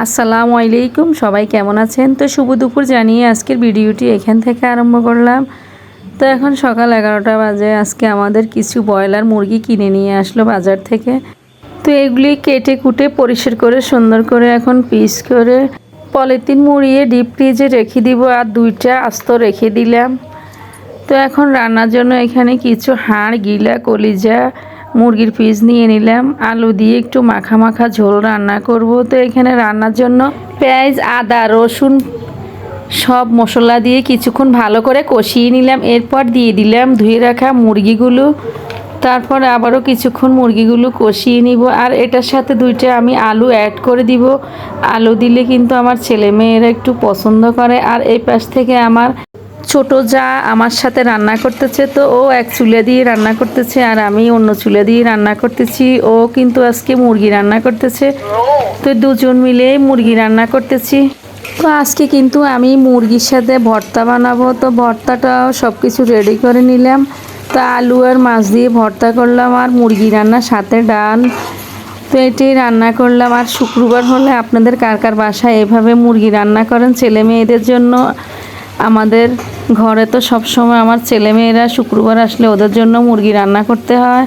আসসালামু আলাইকুম, সবাই কেমন আছেন? তো শুভ দুপুর জানিয়ে আজকের ভিডিওটি এখান থেকে আরম্ভ করলাম। তো এখন সকাল 11টা বাজে। আজকে আমাদের কিছু ব্রয়লার মুরগি কিনে নিয়ে আসলো বাজার থেকে। তো এগুলি কেটে কুটে পরিষ্কার করে সুন্দর করে এখন পিস করে পলিথিন মুড়িয়ে ডিপ ফ্রিজে রেখে দিব, আর 2টা আস্ত রেখে দিলাম। তো এখন রান্নার জন্য এখানে কিছু হাড়, গিলা, কলিজা মুরগির পিস নিয়ে নিলাম। আলু দিয়ে একটু মাখা মাখা ঝোল রান্না করব। তো এখানে রান্নার জন্য পেঁয়াজ, আদা, রসুন সব মশলা দিয়ে কিছুক্ষণ ভালো করে কষিয়ে নিলাম। এরপর দিয়ে দিলাম ধুয়ে রাখা মুরগিগুলো। তারপর আবারও কিছুক্ষণ মুরগিগুলো কষিয়ে নিব, আর এটার সাথে 2টা আমি আলু অ্যাড করে দিব। আলু দিলে কিন্তু আমার ছেলে মেয়েরা একটু পছন্দ করে। আর এই পাশ থেকে আমার ছোট যা আমার সাথে রান্না করতেছে। তো ও এক চুলা দিয়ে রান্না করতেছে আর আমি অন্য চুলা দিয়ে রান্না করতেছি। ও কিন্তু আজকে মুরগি রান্না করতেছে। তো দুজন মিলে মুরগি রান্না করতেছি। তো আজকে কিন্তু আমি মুরগির সাথে ভর্তা বানাবো। তো ভর্তাটাও সব কিছু রেডি করে নিলাম। তো আলু আর মাছ দিয়ে ভর্তা করলাম, আর মুরগি রান্না সাথে ডাল। তো এটি রান্না করলাম। আর শুক্রবার হলে আপনাদের কার কার বাসায় এভাবে মুরগি রান্না করেন ছেলে মেয়েদের জন্য? আমাদের ঘরে তো সব সময় আমার ছেলে মেয়েরা শুক্রবার আসলে ওদের জন্য মুরগি রান্না করতে হয়।